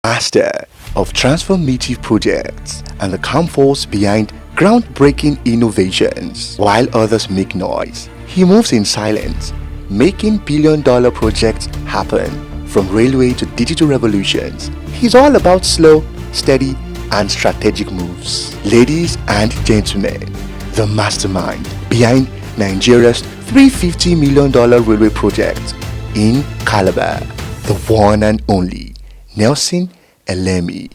Master of transformative projects and the calm force behind groundbreaking innovations. While others make noise, he moves in silence, making billion-dollar projects happen. From railway to digital revolutions, he's all about slow, steady, and strategic moves. Ladies and gentlemen, the mastermind behind Nigeria's $350 million railway project in Calabar, the one and only Nelson Elemi.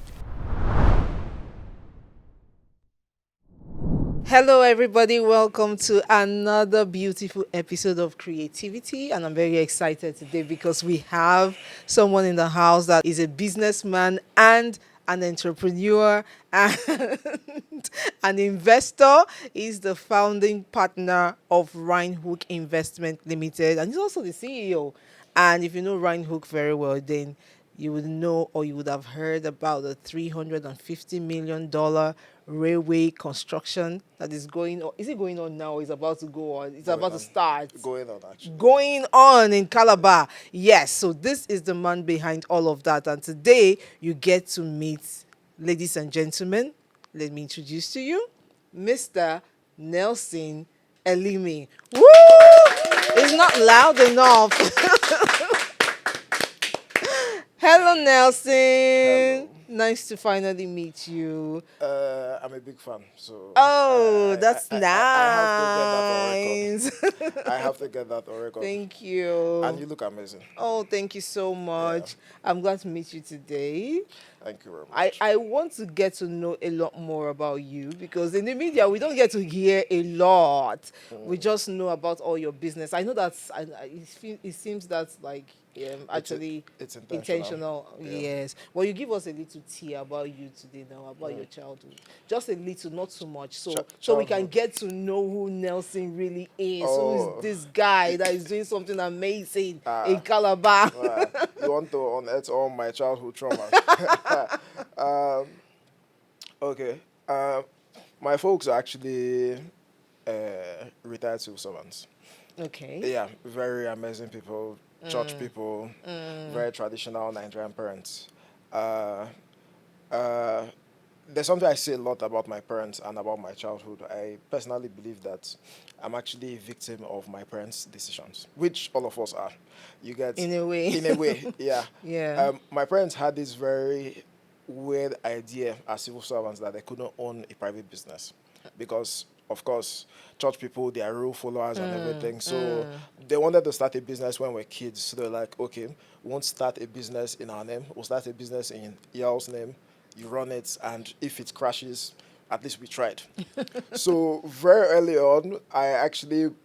Hello, everybody. Welcome to another beautiful episode of Creativity. And I'm very excited today because we have someone in the house that is a businessman and an entrepreneur and an investor. He's the founding partner of Rinehooke Investment Limited, and he's also the CEO. And if you know Rinehooke very well, then you would know or you would have heard about the $350 million railway construction that is going on. Is it going on now? Or is about to go on? It's about to start. Going on, actually. Going on in Calabar. Yes, so this is the man behind all of that. And today you get to meet, ladies and gentlemen, let me introduce to you Mr. Nelson Elemi. Woo! It's not loud enough. Hello, Nelson. Hello. Nice to finally meet you. I'm a big fan, so. Oh, that's I nice. have to get that on record. Thank you. And you look amazing. Oh, thank you so much. I'm glad to meet you today. Thank you very much. I want to get to know a lot more about you because in the media we don't get to hear a lot. We just know about all your business. I know that's it seems that's like actually it's intentional. Yeah. Yes. Well, you give us a little tea about you today now, about your childhood. Just a little, not too much. So we can get to know who Nelson really is. Who is this guy that is doing something amazing in Calabar? You want to unearth all my childhood traumas. Okay. My folks are actually retired civil servants. Okay. Yeah, very amazing people, church people, very traditional Nigerian parents. There's something I say a lot about my parents and about my childhood. I personally believe that I'm actually a victim of my parents' decisions, which all of us are. You get In a way. In a way, yeah. Yeah. My parents had this very weird idea as civil servants that they couldn't own a private business because, of course, church people, they are rule followers and everything. So they wanted to start a business when we were kids. So they're like, okay, we won't start a business in our name. We'll start a business in y'all's name. You run it, and if it crashes, at least we tried. So very early on,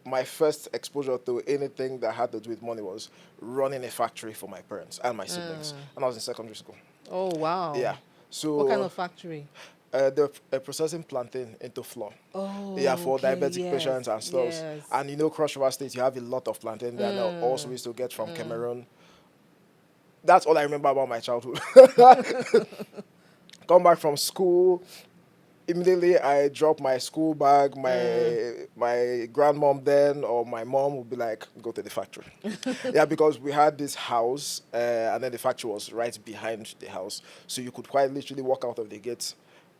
my first exposure to anything that had to do with money was running a factory for my parents and my siblings. And I was in secondary school. Oh, wow. Yeah. So What kind of factory? They're processing plantain into flour. Oh, Yeah, for okay, diabetic patients and stuff. yes. And Cross River State, you have a lot of plantain that I also used to get from Cameroon. That's all I remember about my childhood. Come back from school, immediately I drop my school bag. My grandmom then or my mom would be like, go to the factory. Yeah, because we had this house and then the factory was right behind the house. So you could quite literally walk out of the gate,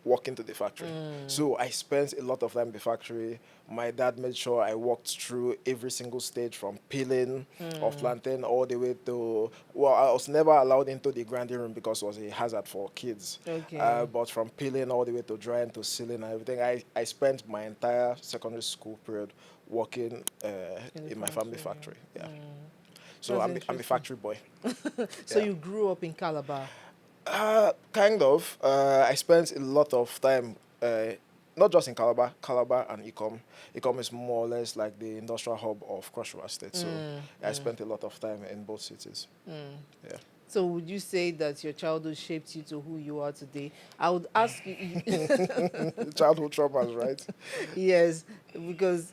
walk into the factory. So I spent a lot of time in the factory. My dad made sure I walked through every single stage from peeling of plantain all the way to, well, I was never allowed into the grinding room because it was a hazard for kids. Okay. But from peeling all the way to drying to sealing and everything, I spent my entire secondary school period working in my family factory. Yeah. So That's I'm a interesting. factory boy. So Yeah. you grew up in Calabar. Kind of. I spent a lot of time, not just in Calabar and Ecom. Ecom is more or less like the industrial hub of Cross River State. So I spent a lot of time in both cities. Yeah. So would you say that your childhood shaped you to who you are today? I would ask you, Childhood traumas, right? yes, because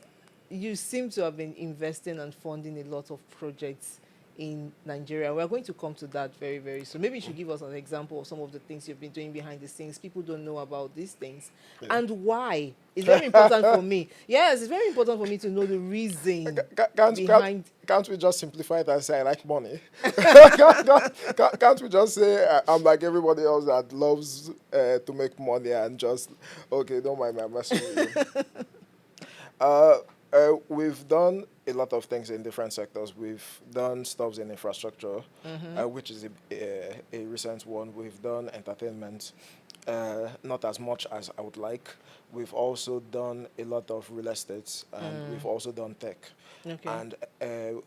you seem to have been investing and funding a lot of projects in Nigeria. We're going to come to that very, very soon. Maybe you should give us an example of some of the things you've been doing behind the scenes. People don't know about these things. Yeah. And why. It's very important for me. Yes, it's very important for me to know the reason behind. Can't we just simplify it and say I like money? Can't we just say I'm like everybody else that loves to make money and just, okay, don't mind my messing with you. We've done a lot of things in different sectors. We've done stuff in infrastructure, which is a recent one. We've done entertainment, not as much as I would like. We've also done a lot of real estate, and we've also done tech. Okay. And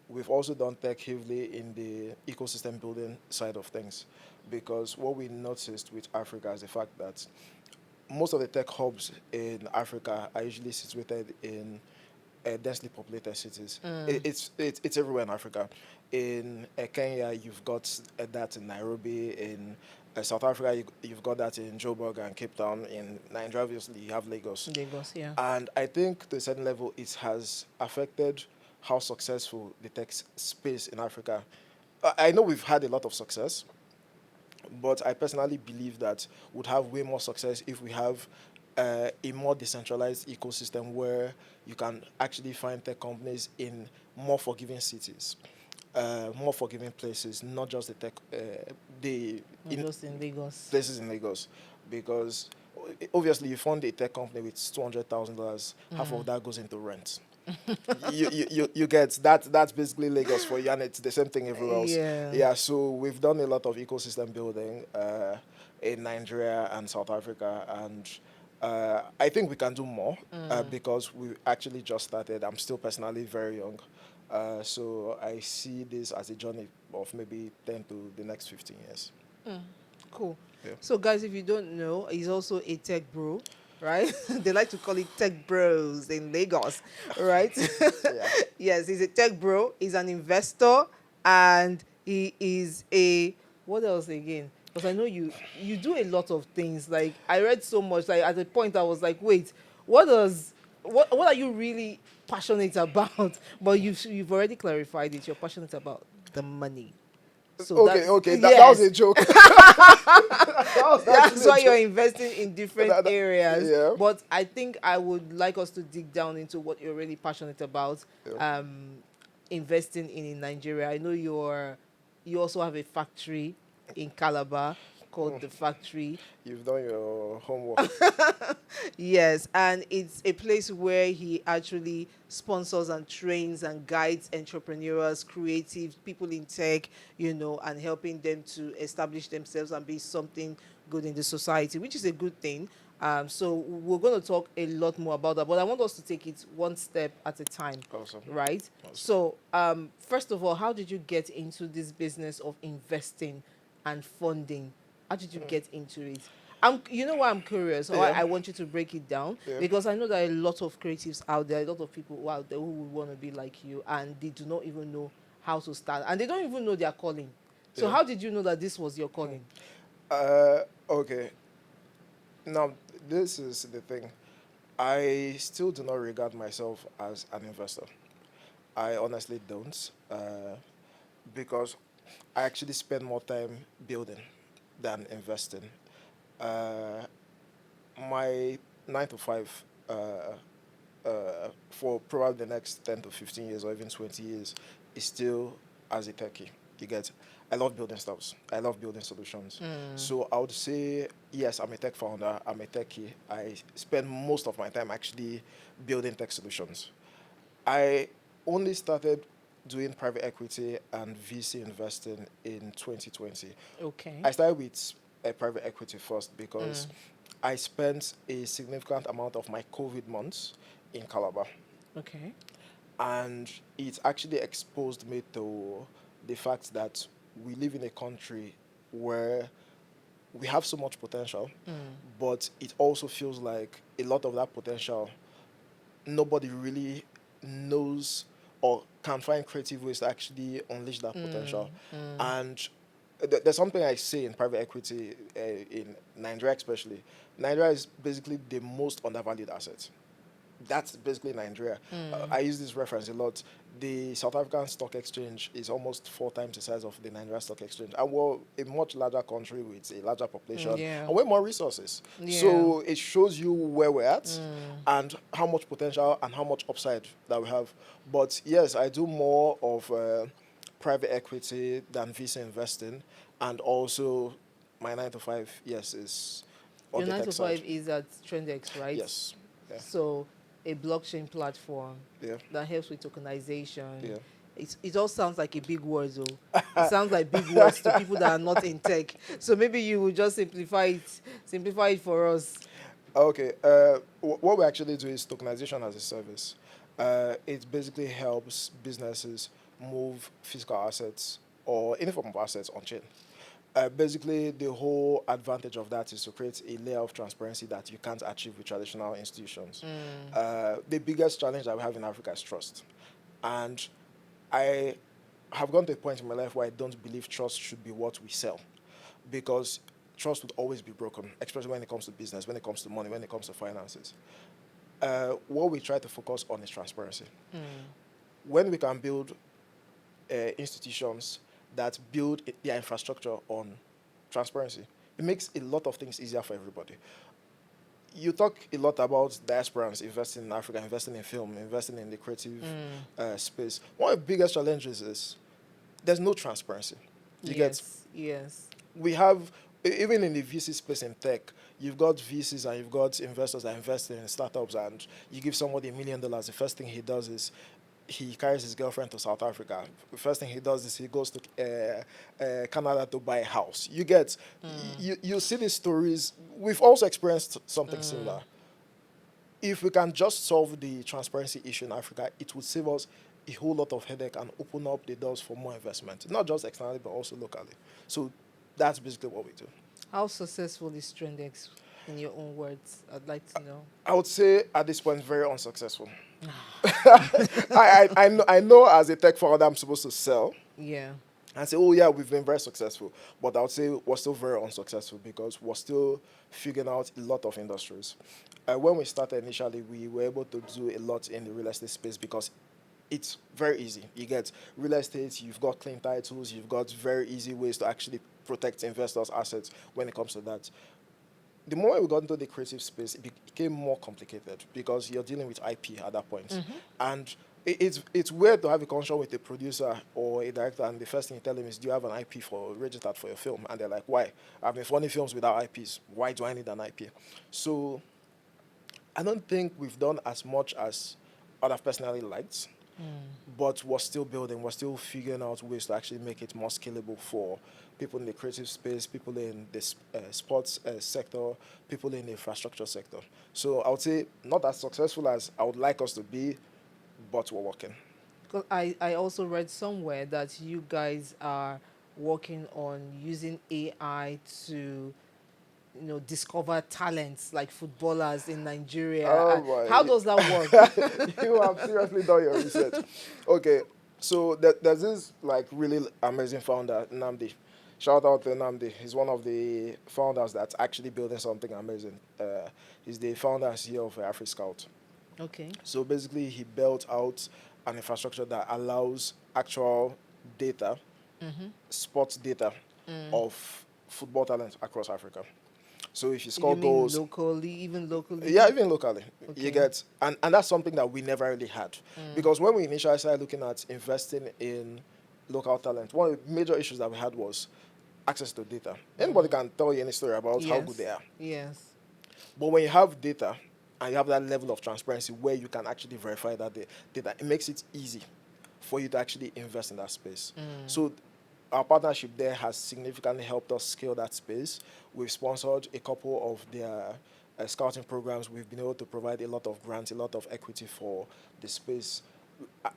we've also done tech heavily in the ecosystem building side of things, because what we noticed with Africa is the fact that most of the tech hubs in Africa are usually situated in densely populated cities. It's everywhere in Africa. In Kenya, you've got that in Nairobi. In South Africa, you've got that in Joburg and Cape Town. In Nigeria, obviously, you have Lagos. Lagos, yeah. And I think to a certain level, it has affected how successful the tech space in Africa. I know we've had a lot of success, but I personally believe that we'd have way more success if we have a more decentralized ecosystem where you can actually find tech companies in more forgiving cities, more forgiving places, not just the tech, Just in Lagos. places in Lagos. Because obviously, you fund a tech company with $200,000, half of that goes into rent. you get that. That's basically Lagos for you, and it's the same thing everywhere else. Yeah. So we've done a lot of ecosystem building in Nigeria and South Africa, and I think we can do more because we actually just started. I'm still personally very young, so I see this as a journey of maybe 10 to the next 15 years. Cool. Yeah. So, guys, if you don't know, he's also a tech bro, right? They like to call it tech bros in Lagos, right? Yeah. Yes, he's a tech bro. He's an investor, and he is a what else again? Because I know you do a lot of things. Like I read so much. Like at a point, I was like, wait, what are you really passionate about? But you've already clarified it. You're passionate about the money. So Okay, that yes. was a joke. That was That's actually a why you're joke. investing in different areas. Yeah. But I think I would like us to dig down into what you're really passionate about. Yeah. Investing in Nigeria. I know you also have a factory in Calabar called the factory. You've done your homework. Yes, and it's a place where he actually sponsors and trains and guides entrepreneurs, creative people in tech, and helping them to establish themselves and be something good in the society, which is a good thing. So we're going to talk a lot more about that, but I want us to take it one step at a time. Awesome. Right? Awesome. So, first of all, how did you get into this business of investing and funding? How did you get into it? You know why I'm curious, or why I want you to break it down, because I know there are a lot of creatives out there, a lot of people out there who would want to be like you, and they do not even know how to start, and they don't even know their calling. So how did you know that this was your calling? Okay. Now, this is the thing. I still do not regard myself as an investor. I honestly don't, because I actually spend more time building than investing. My 9 to 5 for probably the next 10 to 15 years or even 20 years is still as a techie. You get, I love building stuffs. I love building solutions. So I would say, yes, I'm a tech founder. I'm a techie. I spend most of my time actually building tech solutions. I only started doing private equity and VC investing in 2020. Okay. I started with private equity first because I spent a significant amount of my COVID months in Calabar. Okay. And it actually exposed me to the fact that we live in a country where we have so much potential, but it also feels like a lot of that potential, nobody really knows or can find creative ways to actually unleash that potential. And there's something I say in private equity, in Nigeria especially. Nigeria is basically the most undervalued asset. That's basically Nigeria. I use this reference a lot. The South African Stock Exchange is almost 4 times the size of the Nigeria Stock Exchange. And we're a much larger country with a larger population Yeah. and way more resources. Yeah. So it shows you where we're at and how much potential and how much upside that we have. But yes, I do more of private equity than VC investing. And also, my 9 to 5, yes, is on Your the 9 tech to 5 side. is at Trendex, right? Yes. Yeah. So a blockchain platform Yeah. that helps with tokenization. Yeah. It all sounds like a big word, though. It sounds like big words to people that are not in tech. So maybe you will just simplify it for us. Okay. What we actually do is tokenization as a service. It basically helps businesses move physical assets or any form of assets on chain. Basically, the whole advantage of that is to create a layer of transparency that you can't achieve with traditional institutions. The biggest challenge that we have in Africa is trust. And I have gone to a point in my life where I don't believe trust should be what we sell because trust would always be broken, especially when it comes to business, when it comes to money, when it comes to finances. What we try to focus on is transparency. When we can build institutions that build their infrastructure on transparency, it makes a lot of things easier for everybody. You talk a lot about diasporans investing in Africa, investing in film, investing in the creative space. One of the biggest challenges is there's no transparency. Yes. We have, even in the VC space in tech, you've got VCs and you've got investors that invest in startups, and you give somebody $1 million. The first thing he does is he carries his girlfriend to South Africa. The first thing he does is he goes to Canada to buy a house. You see these stories. We've also experienced something similar. If we can just solve the transparency issue in Africa, it would save us a whole lot of headache and open up the doors for more investment, not just externally but also locally. So that's basically what we do. How successful is Trendex, in your own words? I'd like to know. I would say at this point, very unsuccessful. I know as a tech founder, I'm supposed to sell Yeah. and say, oh yeah, we've been very successful. But I would say we're still very unsuccessful because we're still figuring out a lot of industries. When we started initially, we were able to do a lot in the real estate space because it's very easy. You get real estate, you've got clean titles, you've got very easy ways to actually protect investors' assets when it comes to that. The more we got into the creative space, it became more complicated because you're dealing with IP at that point. And it's weird to have a conversation with a producer or a director, and the first thing you tell them is, do you have an IP registered for your film? And they're like, why? I've been funding films without IPs. Why do I need an IP? So I don't think we've done as much as I'd have personally liked. But we're still building, we're still figuring out ways to actually make it more scalable for people in the creative space, people in the sports sector, people in the infrastructure sector. So I would say not as successful as I would like us to be, but we're working. Because I also read somewhere that you guys are working on using AI to discover talents like footballers in Nigeria. Oh my. How does that work? You have seriously done your research. Okay, so there's this like really amazing founder, Namdi. Shout out to Namdi. He's one of the founders that's actually building something amazing. He's the founder and CEO of AfriScout. Okay. So basically, he built out an infrastructure that allows actual data, sports data of football talent across Africa. So if you score You mean goals, even locally? yeah, even locally, Okay. you get, and that's something that we never really had, because when we initially started looking at investing in local talent, one of the major issues that we had was access to data. Anybody can tell you any story about how good they are, Yes. but when you have data and you have that level of transparency where you can actually verify that data, it makes it easy for you to actually invest in that space. So our partnership there has significantly helped us scale that space. We've sponsored a couple of their scouting programs. We've been able to provide a lot of grants, a lot of equity for the space.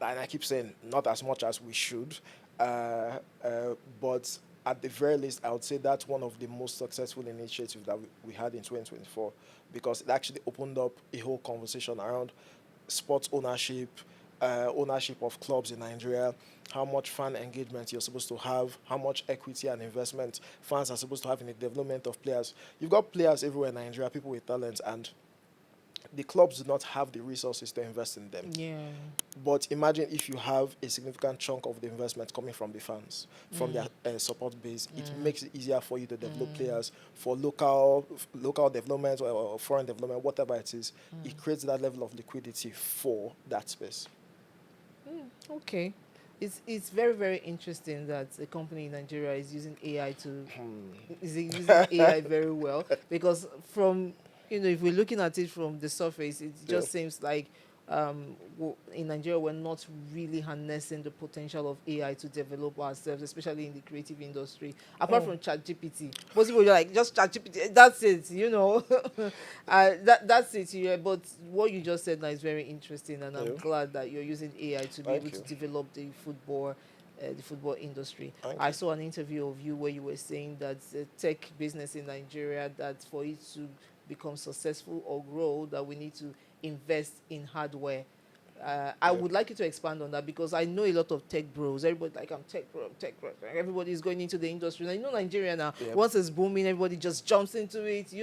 And I keep saying not as much as we should, but at the very least, I would say that's one of the most successful initiatives that we had in 2024, because it actually opened up a whole conversation around sports ownership, ownership of clubs in Nigeria, how much fan engagement you're supposed to have, how much equity and investment fans are supposed to have in the development of players. You've got players everywhere in Nigeria, people with talent, and the clubs do not have the resources to invest in them. Yeah. But imagine if you have a significant chunk of the investment coming from the fans, from their support base. It makes it easier for you to develop players for local development or foreign development, whatever it is. It creates that level of liquidity for that space. Okay. It's very, very interesting that a company in Nigeria is using AI to is using AI very well, because from, if we're looking at it from the surface, it just seems like in Nigeria we're not really harnessing the potential of AI to develop ourselves, especially in the creative industry. Apart from ChatGPT, most people are like, just ChatGPT, that's it, that's it. Yeah, but what you just said now is very interesting, and I'm glad that you're using AI to be able to develop the football industry. I saw an interview of you where you were saying that the tech business in Nigeria, that for it to become successful or grow, that we need to invest in hardware. I would like you to expand on that, because I know a lot of tech bros. Everybody like, I'm tech bro. Everybody is going into the industry. And Nigeria now, once it's booming, everybody just jumps into it.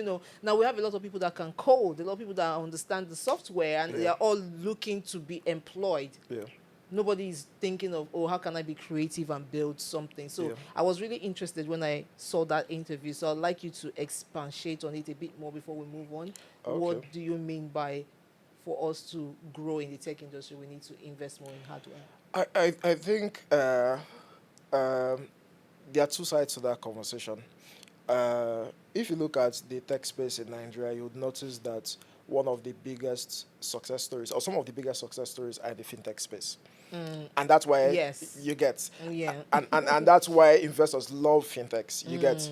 Now we have a lot of people that can code, a lot of people that understand the software, and they are all looking to be employed. Nobody is thinking of, how can I be creative and build something? So I was really interested when I saw that interview. So I'd like you to expatiate on it a bit more before we move on. What do you mean by, for us to grow in the tech industry, we need to invest more in hardware? I think there are two sides to that conversation. If you look at the tech space in Nigeria, you would notice that one of the biggest success stories, or some of the biggest success stories, are in the fintech space. And that's why you get, and that's why investors love fintechs. You get,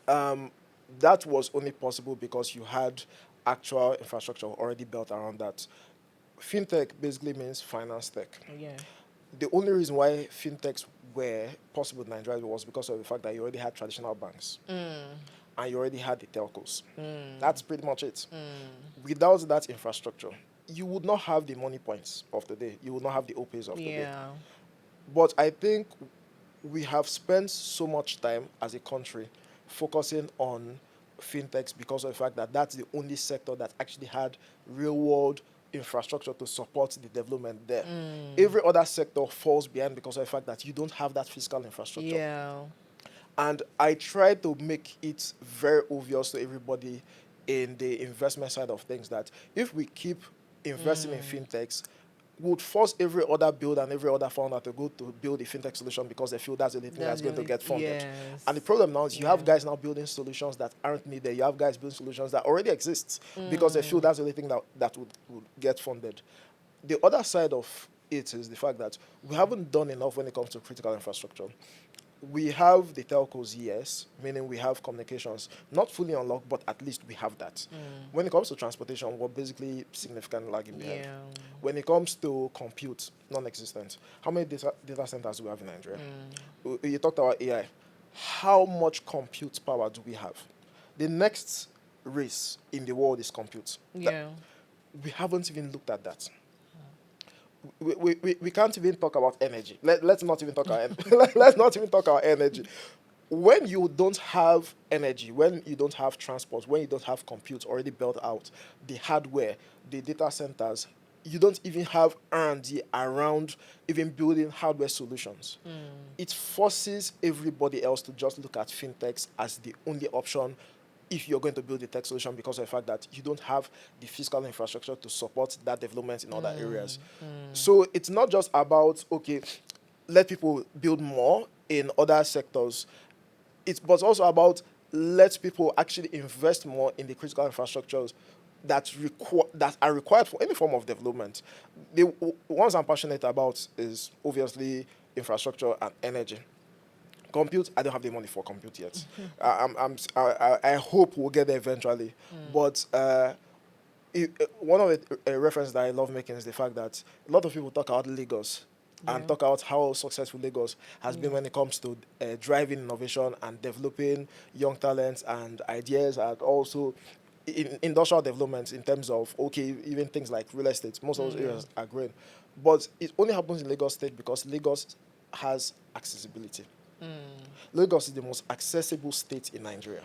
that was only possible because you had actual infrastructure already built around that. Fintech basically means finance tech. The only reason why fintechs were possible in Nigeria was because of the fact that you already had traditional banks and you already had the telcos. That's pretty much it. Without that infrastructure, you would not have the money points of the day. You would not have the OPs of the day. But I think we have spent so much time as a country focusing on fintechs because of the fact that that's the only sector that actually had real-world infrastructure to support the development there. Every other sector falls behind because of the fact that you don't have that physical infrastructure. And I try to make it very obvious to everybody in the investment side of things that if we keep investing in fintechs, would force every other builder and every other founder to go to build a fintech solution because they feel that's the only thing that's going to get funded. And the problem now is you have guys now building solutions that aren't needed. You have guys building solutions that already exist because they feel that's the only thing that would get funded. The other side of it is the fact that we haven't done enough when it comes to critical infrastructure. We have the telcos, yes, meaning we have communications, not fully unlocked, but at least we have that. When it comes to transportation, we're basically significantly lagging behind. When it comes to compute, non-existent. How many data centers do we have in Nigeria? You talked about AI. How much compute power do we have? The next race in the world is compute. We haven't even looked at that. We can't even talk about energy. Let's not even talk about energy. When you don't have energy, when you don't have transport, when you don't have compute already built out, the hardware, the data centers, you don't even have R&D around even building hardware solutions. It forces everybody else to just look at fintechs as the only option if you're going to build a tech solution because of the fact that you don't have the physical infrastructure to support that development in other areas. So it's not just about, okay, let people build more in other sectors. But also about let people actually invest more in the critical infrastructures that are required for any form of development. The ones I'm passionate about is obviously infrastructure and energy. Compute, I don't have the money for compute yet. I hope we'll get there eventually. But one of the references that I love making is the fact that a lot of people talk about Lagos and talk about how successful Lagos has been when it comes to driving innovation and developing young talents and ideas, and also in industrial development in terms of, even things like real estate. Most of those areas are growing. But it only happens in Lagos State because Lagos has accessibility. Lagos is the most accessible state in Nigeria.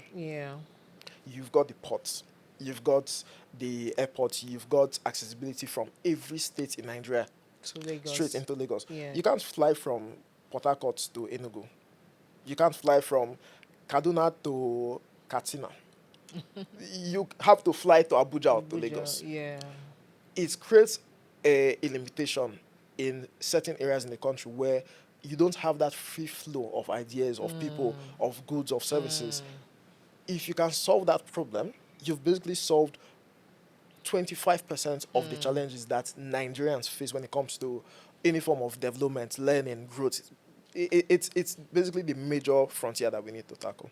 You've got the ports, you've got the airport, you've got accessibility from every state in Nigeria To Lagos. straight into Lagos. Yeah. You can't fly from Port Harcourt to Enugu. You can't fly from Kaduna to Katsina. You have to fly to Abuja or to Abuja, Lagos. yeah. It creates a limitation in certain areas in the country where you don't have that free flow of ideas, of people, of goods, of services. If you can solve that problem, you've basically solved 25% of the challenges that Nigerians face when it comes to any form of development, learning, growth. It's basically the major frontier that we need to tackle.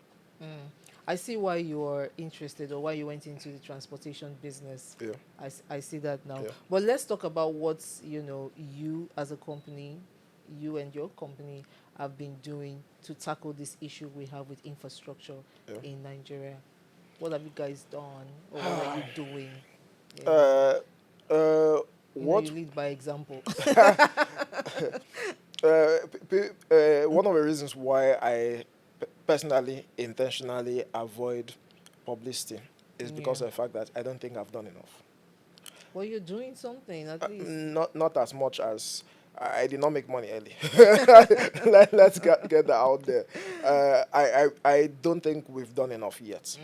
I see why you are interested, or why you went into the transportation business. Yeah. I see that now. Yeah. But let's talk about what, you as a company, you and your company have been doing to tackle this issue we have with infrastructure in Nigeria. What have you guys done, or what are you doing? Yeah. What You lead by example. one of the reasons why I personally intentionally avoid publicity is because of the fact that I don't think I've done enough. Well, you're doing something at least. Not as much as I did not make money early. Let's get that out there. I don't think we've done enough yet.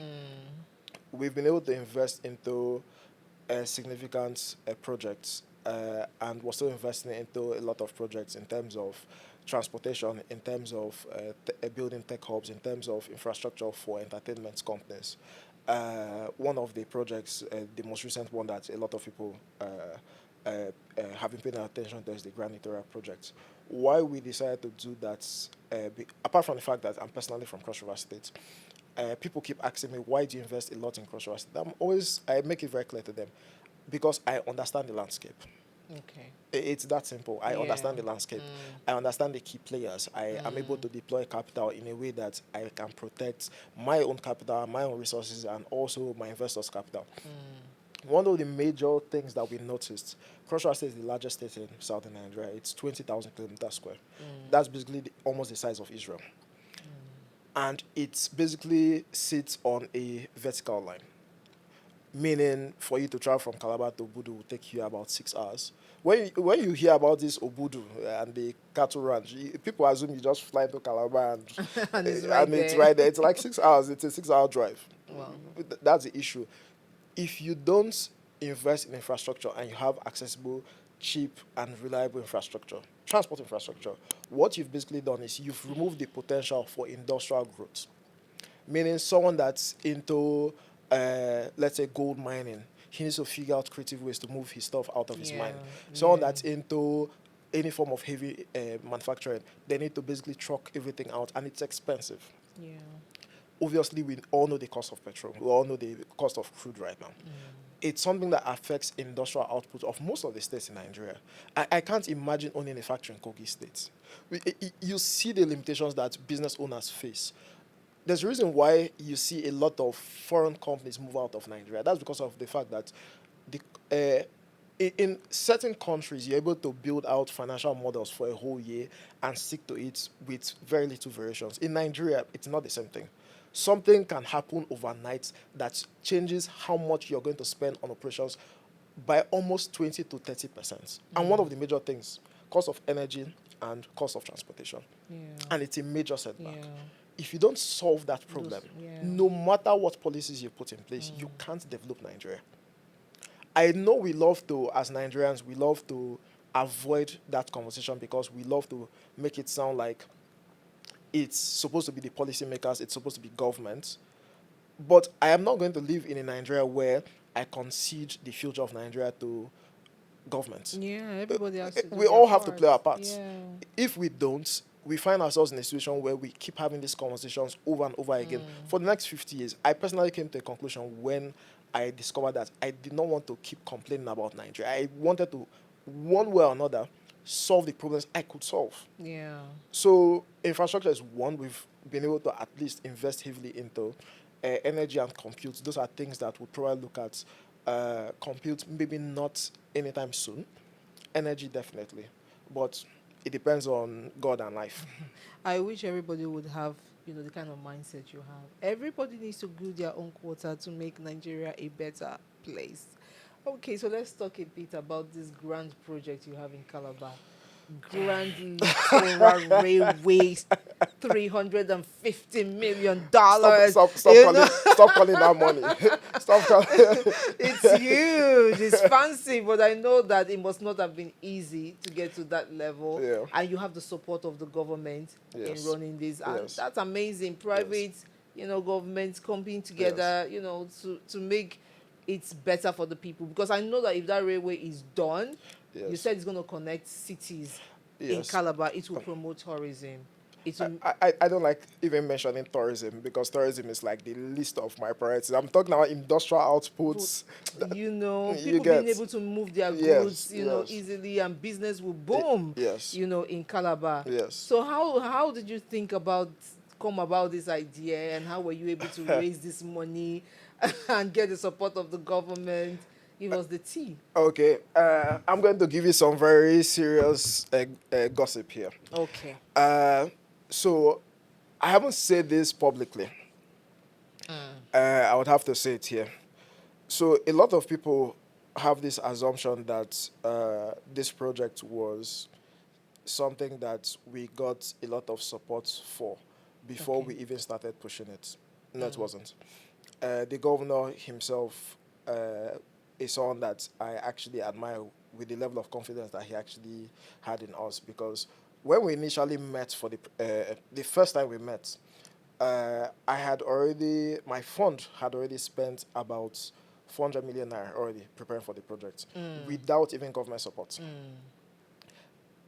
We've been able to invest into significant projects, and we're still investing into a lot of projects in terms of transportation, in terms of building tech hubs, in terms of infrastructure for entertainment companies. One of the projects, the most recent one that a lot of people have been paying attention to, is the CreativiTEA project. Why we decided to do that, apart from the fact that I'm personally from Cross River State, people keep asking me, why do you invest a lot in Cross River State? I make it very clear to them, because I understand the landscape. Okay. It's that simple. I understand the landscape. I understand the key players. I am able to deploy capital in a way that I can protect my own capital, my own resources, and also my investors' capital. One of the major things that we noticed, Cross River State is the largest state in southern Nigeria. It's 20,000 kilometers square. That's basically almost the size of Israel. And it basically sits on a vertical line, meaning for you to travel from Calabar to Obudu will take you about 6 hours. When you hear about this Obudu and the cattle ranch, people assume you just fly to Calabar and, And it's it's right there. It's like 6 hours. It's a 6-hour drive. Wow. That's the issue. If you don't invest in infrastructure and you have accessible, cheap, and reliable infrastructure, transport infrastructure, what you've basically done is you've removed the potential for industrial growth. Meaning someone that's into, let's say, gold mining, he needs to figure out creative ways to move his stuff out of his mine. Someone that's into any form of heavy manufacturing, they need to basically truck everything out, and it's expensive. Yeah. Obviously, we all know the cost of petrol. We all know the cost of crude right now. It's something that affects industrial output of most of the states in Nigeria. I can't imagine owning a factory in Kogi State. You see the limitations that business owners face. There's a reason why you see a lot of foreign companies move out of Nigeria. That's because of the fact that in certain countries, you're able to build out financial models for a whole year and stick to it with very little variations. In Nigeria, it's not the same thing. Something can happen overnight that changes how much you're going to spend on operations by almost 20 to 30%. And one of the major things, cost of energy and cost of transportation. And it's a major setback. If you don't solve that problem, no matter what policies you put in place, you can't develop Nigeria. I know we love to, as Nigerians, we love to avoid that conversation because we love to make it sound like it's supposed to be the policymakers, it's supposed to be government. But I am not going to live in a Nigeria where I concede the future of Nigeria to government. Yeah, everybody has to do We their all have to part. play our parts. Yeah. If we don't, we find ourselves in a situation where we keep having these conversations over and over again. For the next 50 years, I personally came to a conclusion when I discovered that I did not want to keep complaining about Nigeria. I wanted to, one way or another, solve the problems I could solve. Yeah. So infrastructure is one. We've been able to at least invest heavily into energy and compute. Those are things that we'll probably look at. Compute, maybe not anytime soon. Energy, definitely. But it depends on God and life. I wish everybody would have the kind of mindset you have. Everybody needs to build their own quota to make Nigeria a better place. Okay, so let's talk a bit about this grand project you have in Calabar. Grand Littoral Railways, $350 million. You know, Stop calling that money. Stop calling. it's huge, it's fancy, but I know that it must not have been easy to get to that level. Yeah. And you have the support of the government in Yes. running this. And Yes. that's amazing. Private, governments coming together, to make it better for the people. Because I know that if that railway is done, you Yes. said it's going to connect cities in Yes. Calabar. It will promote tourism. It will, I don't like even mentioning tourism because tourism is like the least of my priorities. I'm talking about industrial outputs. people You being get. able to move their Yes, goods, yes. easily, and business will boom, Yes. in Calabar. Yes. So how did you come about this idea, and how were you able to raise this money and get the support of the government? Give us the tea. Okay. I'm going to give you some very serious gossip here. Okay. So I haven't said this publicly. I would have to say it here. So a lot of people have this assumption that this project was something that we got a lot of support for before Okay. we even started pushing it. No, it wasn't. The governor himself is someone that I actually admire with the level of confidence that he actually had in us, because when we initially met for the first time we met, my fund had already spent about 400 million naira already preparing for the project without even government support.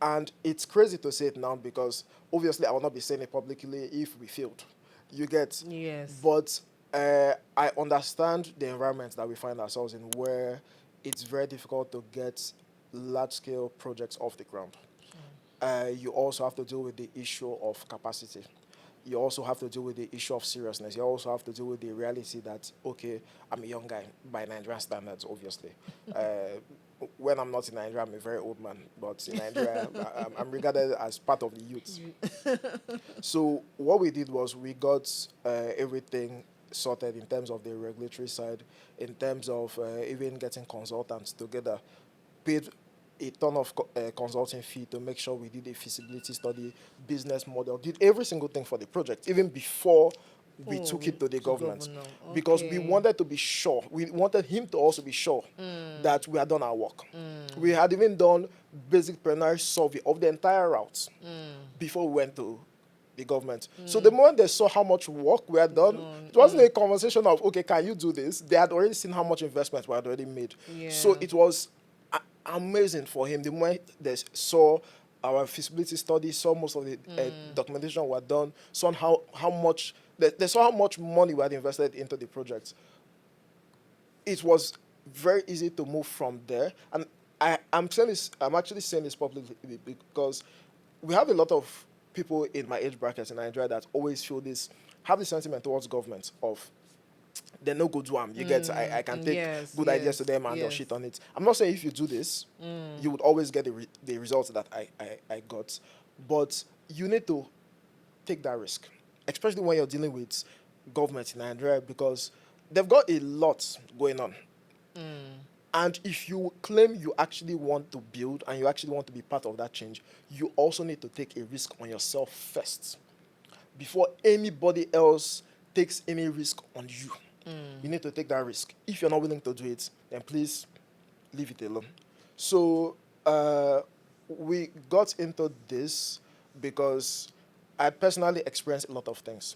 And it's crazy to say it now because obviously I will not be saying it publicly if we failed. You get? Yes. But I understand the environment that we find ourselves in, where it's very difficult to get large-scale projects off the ground. You also have to deal with the issue of capacity. You also have to deal with the issue of seriousness. You also have to deal with the reality that, okay, I'm a young guy by Nigerian standards, obviously. When I'm not in Nigeria, I'm a very old man. But in Nigeria, I'm regarded as part of the youth. So what we did was we got everything sorted in terms of the regulatory side, in terms of even getting consultants together, paid a ton of consulting fee to make sure we did a feasibility study, business model, did every single thing for the project, even before we took it to the government. governor. Because we Okay. wanted to be sure, we wanted him to also be sure that we had done our work. We had even done basic preliminary survey of the entire route before we went to the government. So the moment they saw how much work we had done, it wasn't a conversation of, okay, can you do this? They had already seen how much investment we had already made. Yeah. So it was amazing for him. The moment they saw our feasibility study, saw most of the documentation we had done, saw how much, they saw how much money we had invested into the project. It was very easy to move from there. And I'm actually saying this publicly because we have a lot of people in my age bracket in Nigeria that always have this sentiment towards government of they're no good one. You get, I can take good ideas to them and they'll shit on it. I'm not saying if you do this, you would always get the results that I got. But you need to take that risk, especially when you're dealing with government in Nigeria, because they've got a lot going on. And if you claim you actually want to build and you actually want to be part of that change, you also need to take a risk on yourself first before anybody else takes any risk on you. You need to take that risk. If you're not willing to do it, then please leave it alone. So we got into this because I personally experienced a lot of things.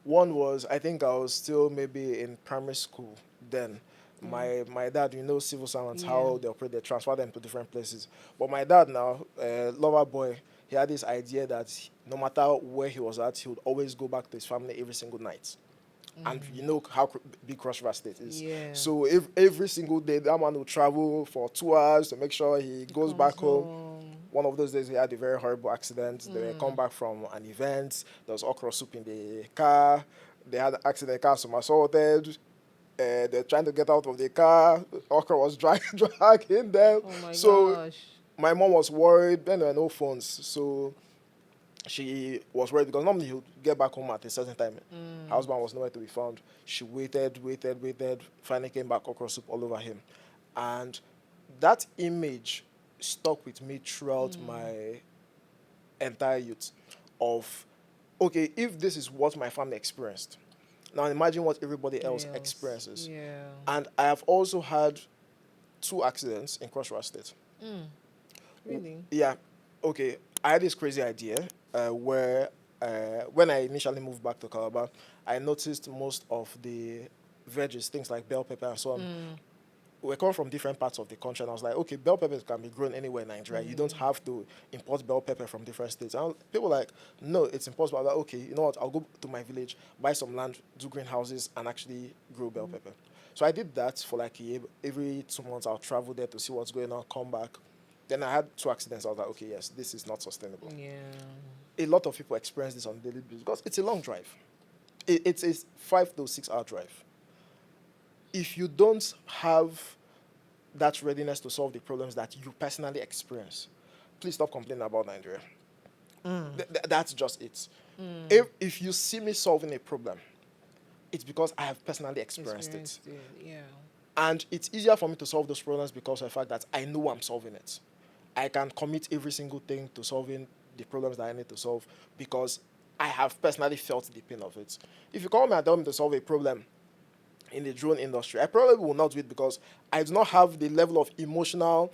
One was, I think I was still maybe in primary school then. My dad, civil servants, how they operate, they transfer them to different places. But my dad now, lover boy, he had this idea that no matter where he was at, he would always go back to his family every single night. And you know how big Cross River State is. Yeah. So every single day, that man will travel for 2 hours to make sure he goes back home. One of those days, he had a very horrible accident. They come back from an event. There was okra soup in the car. They had an accident, the car somersaulted. They're trying to get out of the car. Okra was dragging them. Oh my so gosh. my mom was worried. Then there were no phones. So she was worried because normally he would get back home at a certain time. Her husband was nowhere to be found. She waited. Finally came back, okra soup all over him. And that image stuck with me throughout my entire youth of, okay, if this is what my family experienced, now imagine what everybody else Yes. experiences. Yeah. And I have also had 2 accidents in Cross River State. Really? Yeah. Okay. I had this crazy idea where when I initially moved back to Calabar, I noticed most of the veggies, things like bell pepper and so on, we come from different parts of the country, and I was like, okay, bell peppers can be grown anywhere in Nigeria. You don't have to import bell pepper from different states. And people were like, no, it's impossible. I was like, okay, you know what? I'll go to my village, buy some land, do greenhouses, and actually grow bell pepper. So I did that for like a year. Every 2 months, I'll travel there to see what's going on, come back. Then I had 2 accidents. I was like, okay, yes, this is not sustainable. Yeah. A lot of people experience this on daily basis because it's a long drive. It's a 5 to 6 hour drive. If you don't have that readiness to solve the problems that you personally experience, please stop complaining about Nigeria. That's just it. If you see me solving a problem, it's because I have personally experienced it. Yeah. And it's easier for me to solve those problems because of the fact that I know I'm solving it. I can commit every single thing to solving the problems that I need to solve because I have personally felt the pain of it. If you call me and tell me to solve a problem in the drone industry, I probably will not do it because I do not have the level of emotional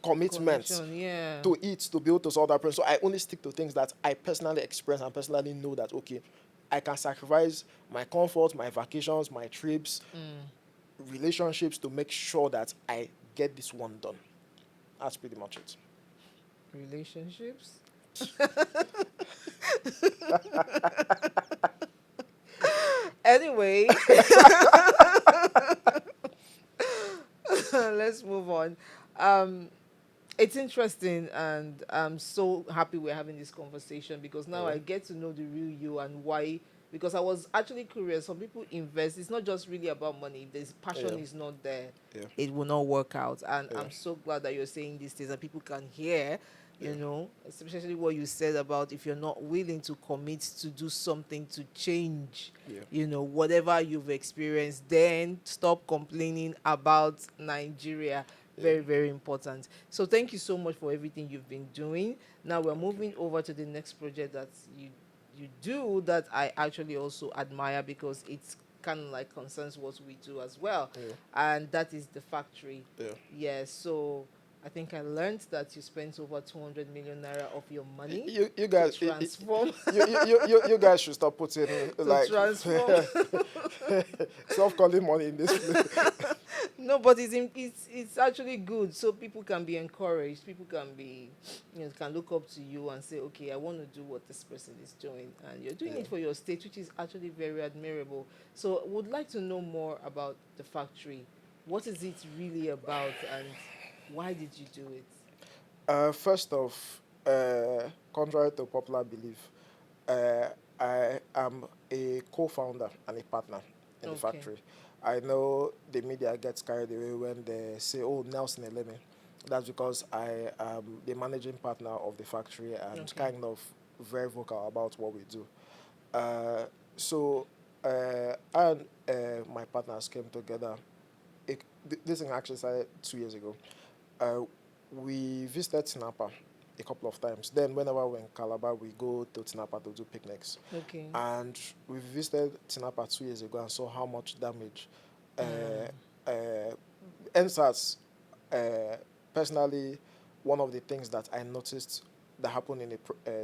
commitment Connection, to it to be able to solve that problem. So I only stick to things that I personally experience and personally know that, okay, I can sacrifice my comfort, my vacations, my trips, relationships to make sure that I get this one done. That's pretty much it. Relationships. Anyway, let's move on. It's interesting, and I'm so happy we're having this conversation because now I get to know the real you and why. Because I was actually curious. Some people invest. It's not just really about money. If there's passion is not there, it will not work out. And I'm so glad that you're saying these things and people can hear. You know, especially what you said about if you're not willing to commit to do something to change, you know, whatever you've experienced, then stop complaining about Nigeria. Very, very important. So thank you so much for everything you've been doing. Now we're moving over to the next project that you do that I actually also admire because it's kind of like concerns what we do as well. And that is the factory. Yes. So I think I learned that you spent over 200 million naira of your money You guys to transform. you guys should stop putting like transform. stop calling money in this place. No, but it's actually good, so people can be encouraged. People can be, you know, can look up to you and say, okay, I want to do what this person is doing, and you're doing it for your state, which is actually very admirable. So, would like to know more about the factory. What is it really about, and why did you do it? First off, contrary to popular belief, I am a co-founder and a partner in the factory. I know the media gets carried away when they say, oh, Nelson Elemi. That's because I am the managing partner of the factory and kind of very vocal about what we do. So I and my partners came together. This thing actually started 2 years ago. We visited Tinapa a couple of times. Then whenever we're in Calabar, we go to Tinapa to do picnics. And we visited Tinapa 2 years ago and saw how much damage NSAS, personally, one of the things that I noticed that happened in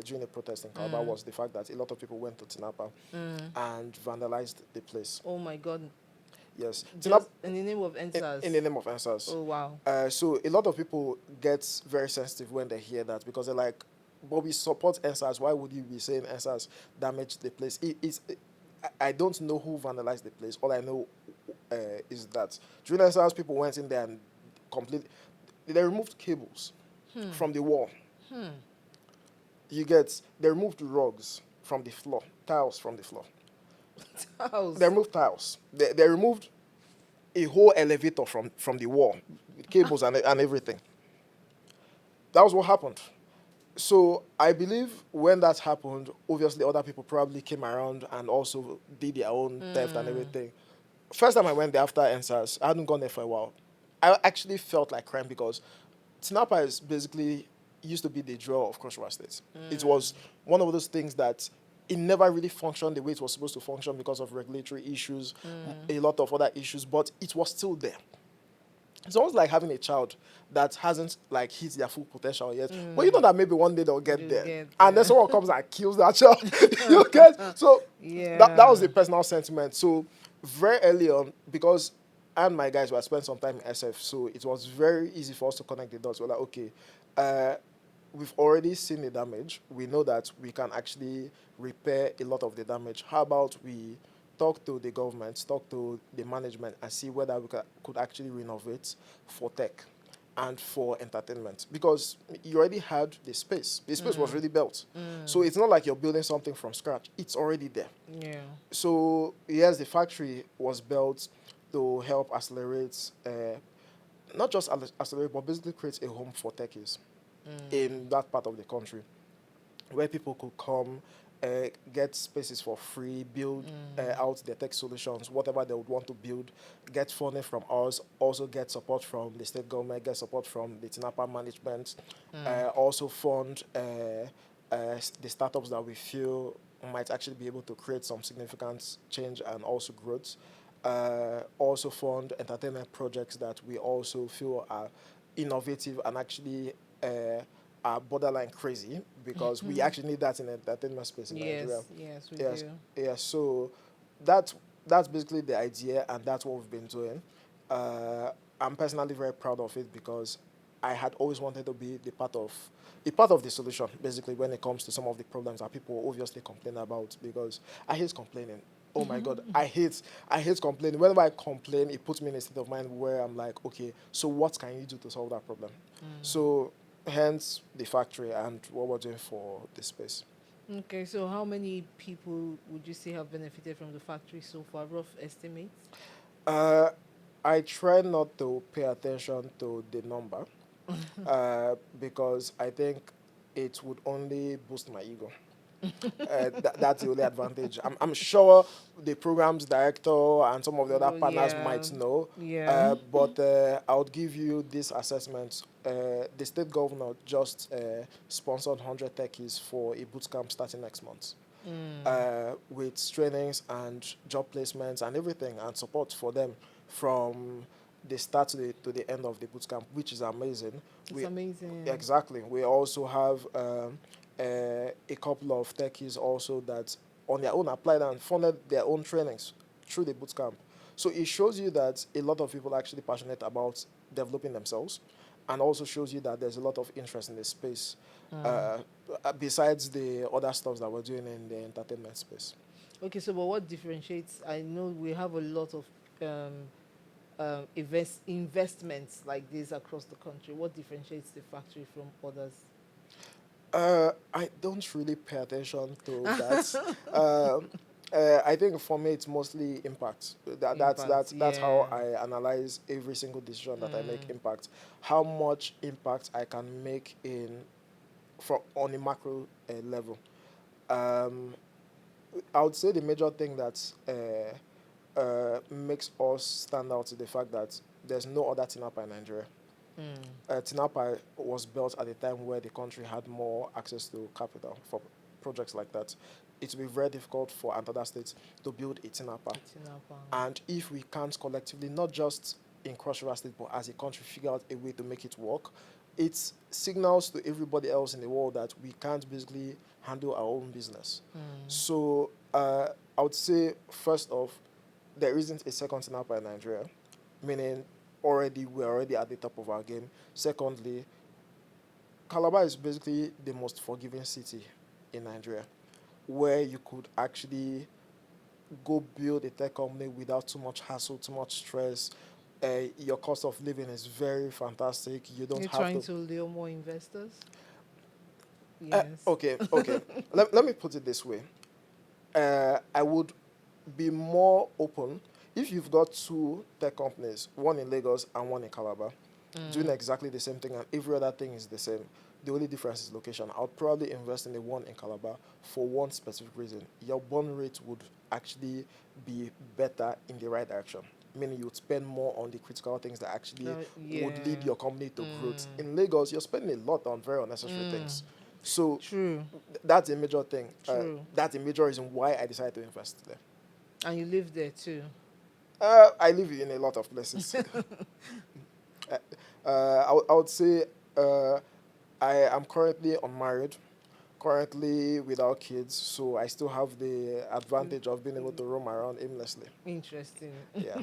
during a protest in Calabar was the fact that a lot of people went to Tinapa and vandalized the place. Oh my God. Yes. Just in the name of NSAS? In the name of NSAS. Oh, wow. So a lot of people get very sensitive when they hear that because they're like, but we support NSAS. Why would you be saying NSAS damaged the place? I don't know who vandalized the place. All I know is that during NSAS, people went in there and they removed cables from the wall. They removed rugs from the floor, tiles from the floor. Tiles? They removed tiles. They removed a whole elevator from the wall, with cables and everything. That was what happened. So I believe when that happened, obviously other people probably came around and also did their own theft and everything. First time I went there after NSAS, I hadn't gone there for a while. I actually felt like crime because Tinapa is basically used to be the draw of Cross River State. It was one of those things that it never really functioned the way it was supposed to function because of regulatory issues, a lot of other issues, but it was still there. It's almost like having a child that hasn't like hit their full potential yet. But you know that maybe one day they'll get They'll there. get And then there. someone comes and kills that child. You get so that was the Yeah. personal sentiment. So very early on, because I and my guys were spent some time in SF, so it was very easy for us to connect the dots. We're like, okay, uh, we've already seen the damage. We know that we can actually repair a lot of the damage. How about we talk to the government, talk to the management, and see whether we could actually renovate for tech and for entertainment? Because you already had the space. The space was already built. So it's not like you're building something from scratch. It's already there. Yeah. So yes, the factory was built to help accelerate, not just accelerate, but basically create a home for techies in that part of the country, where people could come, get spaces for free, build out their tech solutions, whatever they would want to build, get funding from us, also get support from the state government, get support from the Tinapa management, also fund the startups that we feel might actually be able to create some significant change and also growth. Also fund entertainment projects that we also feel are innovative and actually are borderline crazy, because we actually need that in entertainment space in Nigeria. Yes, we Yes, do. yes. So that's basically the idea, and that's what we've been doing. I'm personally very proud of it because I had always wanted to be a part of the solution, basically, when it comes to some of the problems that people obviously complain about. Because I hate complaining. Oh my God, I hate complaining. Whenever I complain, it puts me in a state of mind where I'm like, okay, so what can you do to solve that problem? So hence the factory and what we're doing for the space. Okay, so how many people would you say have benefited from the factory so far? Rough estimates? Uh, I try not to pay attention to the number because I think it would only boost my ego. That's the only advantage. I'm sure the program's director and some of the other Well, partners yeah. might know, Yeah. but I would give you this assessment. The state governor just sponsored 100 techies for a boot camp starting next month, with trainings and job placements and everything and support for them from the start to the end of the boot camp, which is amazing. It's amazing. Exactly. We also have a couple of techies also that on their own applied and funded their own trainings through the boot camp. So it shows you that a lot of people are actually passionate about developing themselves, and also shows you that there's a lot of interest in the space, besides the other stuff that we're doing in the entertainment space. Okay, so but what differentiates? I know we have a lot of investments like this across the country. What differentiates the factory from others? I don't really pay attention to that. I think for me it's mostly impact. That's how Yeah. I analyze every single decision that I make. Impact, how much impact I can make on a macro level. Um, I would say the major thing that makes us stand out is the fact that there's no other Tinapa in Nigeria. Tinapa was built at a time where the country had more access to capital for projects like that. It will be very difficult for another states to build a Tinapa. And if we can't collectively, not just in Cross River State, but as a country, figure out a way to make it work, it signals to everybody else in the world that we can't basically handle our own business. So I would say, first off, there isn't a second Tinapa in Nigeria, meaning we're already at the top of our game. Secondly, Calabar is basically the most forgiving city in Nigeria, where you could actually go build a tech company without too much hassle, too much stress. Your cost of living is very fantastic. You don't You're have trying to. to lure more investors? Yes. Okay. Let me put it this way. I would be more open if you've got two tech companies, one in Lagos and one in Calabar, doing exactly the same thing, and every other thing is the same. The only difference is location. I'll probably invest in the one in Calabar for one specific reason. Your burn rate would actually be better in the right direction, meaning you would spend more on the critical things that actually would lead your company to growth. In Lagos, you're spending a lot on very unnecessary things. So True. That's a major thing. True. That's a major reason why I decided to invest there. And you live there too. I live in a lot of places. I would say I am currently unmarried, currently without kids, so I still have the advantage of being able to roam around aimlessly. Interesting. Yeah.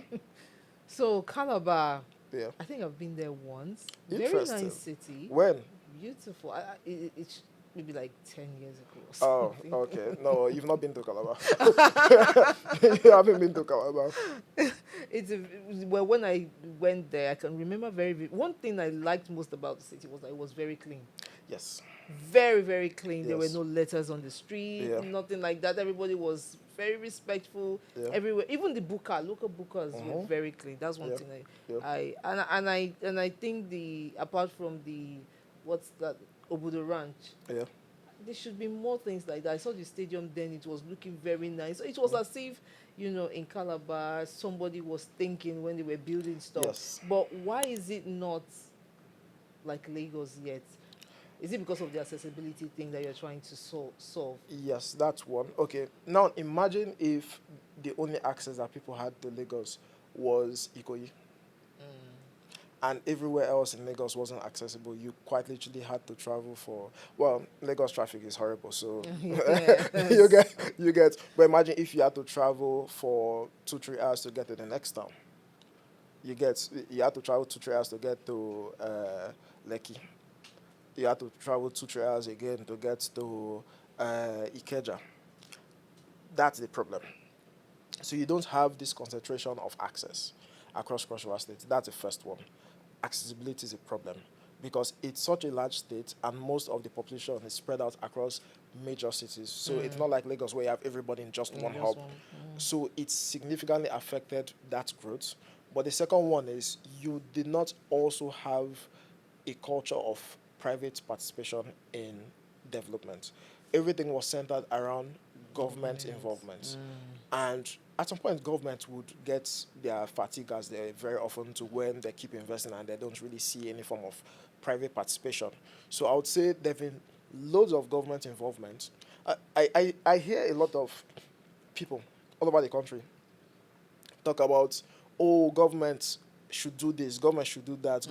So Calabar, Yeah. I think I've been there once. Very Interesting. nice city. When? Beautiful. It's maybe like 10 years ago or Oh, something. okay. No, you've not been to Calabar. You haven't been to Calabar. Well, when I went there, I can remember one thing I liked most about the city was that it was very clean. Yes. Very, very clean. There were Yes. no letters on the street, Yeah. nothing like that. Everybody was very respectful. Yeah. Everywhere, even the local bookers were very clean. That's one Yeah. thing Yeah. I think apart from the what's that Obudo Ranch, Yeah. there should be more things like that. I saw the stadium then; it was looking very nice. It was as if in Calabar somebody was thinking when they were building stuff. Yes. But why is it not like Lagos yet? Is it because of the accessibility thing that you're trying to solve? Yes, that's one. Okay. Now imagine if the only access that people had to Lagos was Ikoyi. And everywhere else in Lagos wasn't accessible. You quite literally had to travel Lagos traffic is horrible, so Yes. you get. But imagine if you had to travel for 2-3 hours to get to the next town. You had to travel 2-3 hours to get to Lekki. You had to travel 2-3 hours again to get to Ikeja. That's the problem. So you don't have this concentration of access across Cross-River State. That's the first one. Accessibility is a problem because it's such a large state and most of the population is spread out across major cities. So it's not like Lagos where you have everybody in just one hub. So it's significantly affected that growth. But the second one is you did not also have a culture of private participation in development. Everything was centered around government involvement. And at some point, government would get their fatigue as they very often to when they keep investing and they don't really see any form of private participation. So I would say there have been loads of government involvement. I hear a lot of people all over the country talk about, government should do this, government should do that.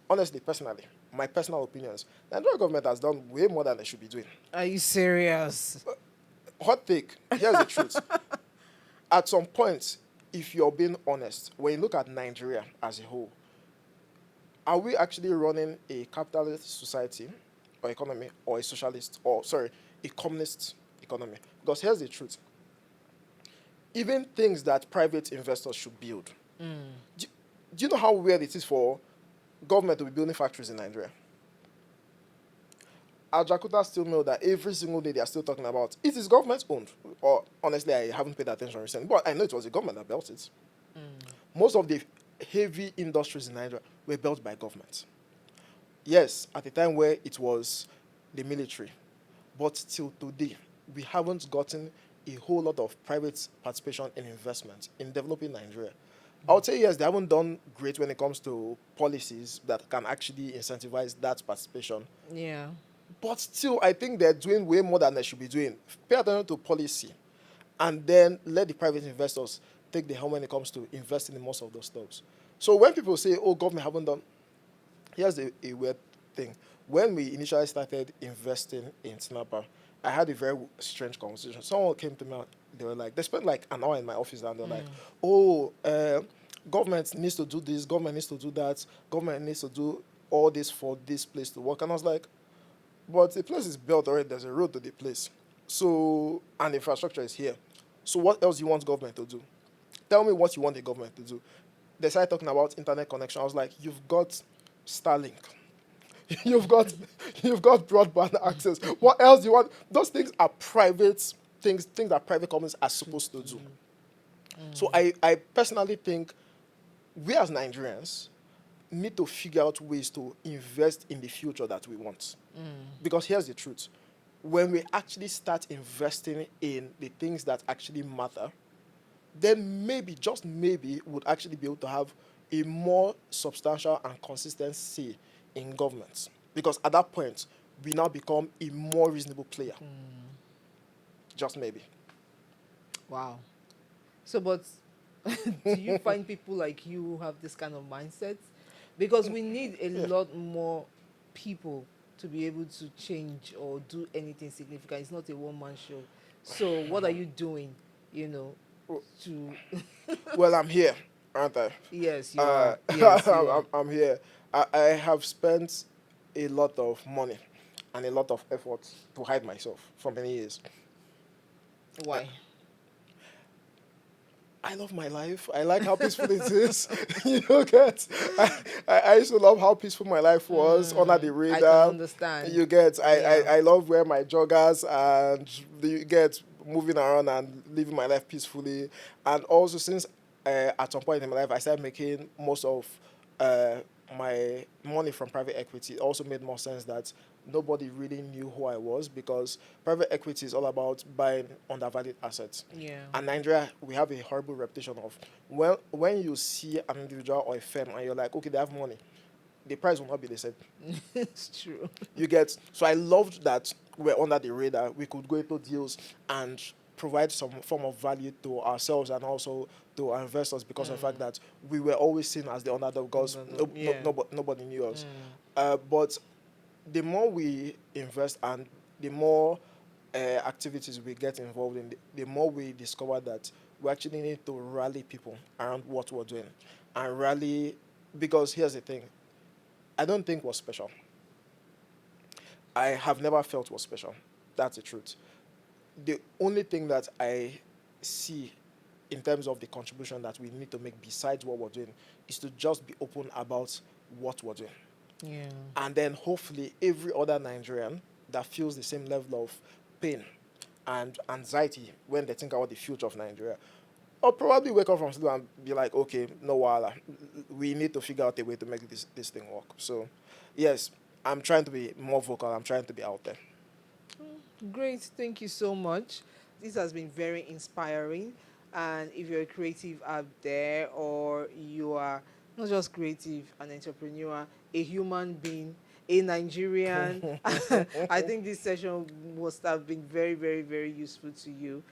Honestly, personally, my personal opinions, the Nigerian government has done way more than they should be doing. Are you serious? Hot take. Here's the truth. At some point, if you're being honest, when you look at Nigeria as a whole, are we actually running a capitalist society or economy or a communist economy? Because here's the truth. Even things that private investors should build. Do you know how weird it is for government to be building factories in Nigeria? Ajakuta Steel Mill that every single day they are still talking about, it is government owned. Or honestly, I haven't paid attention recently, but I know it was the government that built it. Most of the heavy industries in Nigeria were built by government. Yes, at the time where it was the military, but till today, we haven't gotten a whole lot of private participation in investment in developing Nigeria. I would say yes, they haven't done great when it comes to policies that can actually incentivize that participation. Yeah. But still, I think they're doing way more than they should be doing. Pay attention to policy and then let the private investors take the helm when it comes to investing in most of those stocks. So when people say, government haven't done, here's a weird thing. When we initially started investing in Tinapa, I had a very strange conversation. Someone came to me, they spent like an hour in my office and they're like, government needs to do this, government needs to do that, government needs to do all this for this place to work. And I was like, but the place is built already. There's a road to the place. So, and the infrastructure is here. So what else do you want government to do? Tell me what you want the government to do. They started talking about internet connection. I was like, you've got Starlink. you've got broadband access. What else do you want? Those things are private things that private companies are supposed to do. So I personally think we as Nigerians need to figure out ways to invest in the future that we want. Because here's the truth. When we actually start investing in the things that actually matter, then maybe, just maybe, would actually be able to have a more substantial and consistent say in government. Because at that point, we now become a more reasonable player. Just maybe. Wow. So, but do you find people like you who have this kind of mindset? Because we need a lot more people to be able to change or do anything significant. It's not a one-man show. So, what are you doing, to... Well, I'm here, aren't I? Yes, you are. Yes, you are. I'm here. I have spent a lot of money and a lot of effort to hide myself for many years. Why? I love my life. I like how peaceful it is. Get. I used to love how peaceful my life was under the radar. I can understand. You get. Yeah. I love wearing my joggers and you get moving around and living my life peacefully. And also, since at some point in my life I started making most of my money from private equity, it also made more sense that nobody really knew who I was, because private equity is all about buying undervalued assets. Yeah. And Nigeria, we have a horrible reputation of, when you see an individual or a firm and you're like, okay, they have money, the price will not be the same. It's true. You get. So I loved that we're under the radar. We could go into deals and provide some form of value to ourselves and also to our investors, because of the fact that we were always seen as the underdog, because nobody knew us. But the more we invest and the more activities we get involved in, the more we discover that we actually need to rally people around what we're doing. And rally, because here's the thing, I don't think was special. I have never felt was special. That's the truth. The only thing that I see in terms of the contribution that we need to make besides what we're doing is to just be open about what we're doing. Yeah. And then hopefully every other Nigerian that feels the same level of pain and anxiety when they think about the future of Nigeria, or probably wake up from sleep and be like, okay, no wala, we need to figure out a way to make this thing work. So, yes, I'm trying to be more vocal. I'm trying to be out there. Great. Thank you so much. This has been very inspiring. And if you're a creative out there, or you are not just creative, an entrepreneur, a human being, a Nigerian, I think this session must have been very, very, very useful to you.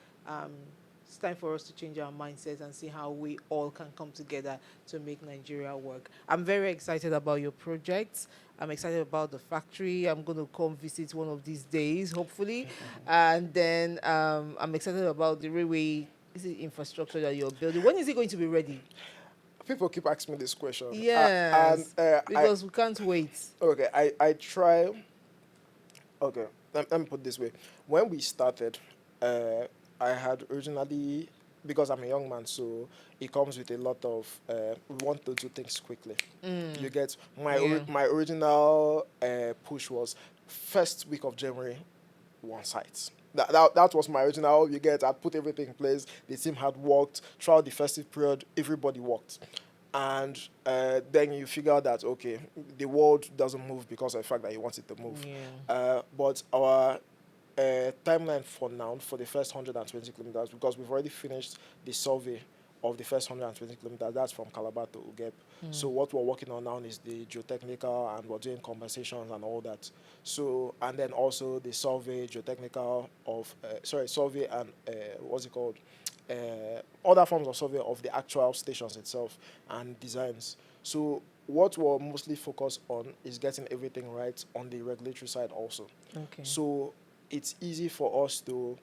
It's time for us to change our mindsets and see how we all can come together to make Nigeria work. I'm very excited about your projects. I'm excited about the factory. I'm going to come visit one of these days, hopefully. And then I'm excited about the railway infrastructure that you're building. When is it going to be ready? People keep asking me this question. Yes, because we can't wait. Okay, I try. Okay, let me put it this way. When we started, I had originally, because I'm a young man, so it comes with a lot of, we want to do things quickly. You get, my original push was first week of January, one site. That was my original. You get, I'd put everything in place. The team had worked throughout the festive period. Everybody worked. And then you figure out that, okay, the world doesn't move because of the fact that you want it to move. Yeah. But our timeline for now, for the first 120 kilometers, because we've already finished the survey of the first 120 kilometers, that's from Calabar to Ugep. So what we're working on now is the geotechnical, and we're doing compensations and all that. So, and then also the survey, geotechnical of, survey and, what's it called? Other forms of survey of the actual stations itself and designs. So what we're mostly focused on is getting everything right on the regulatory side also. Okay. So it's easy for us to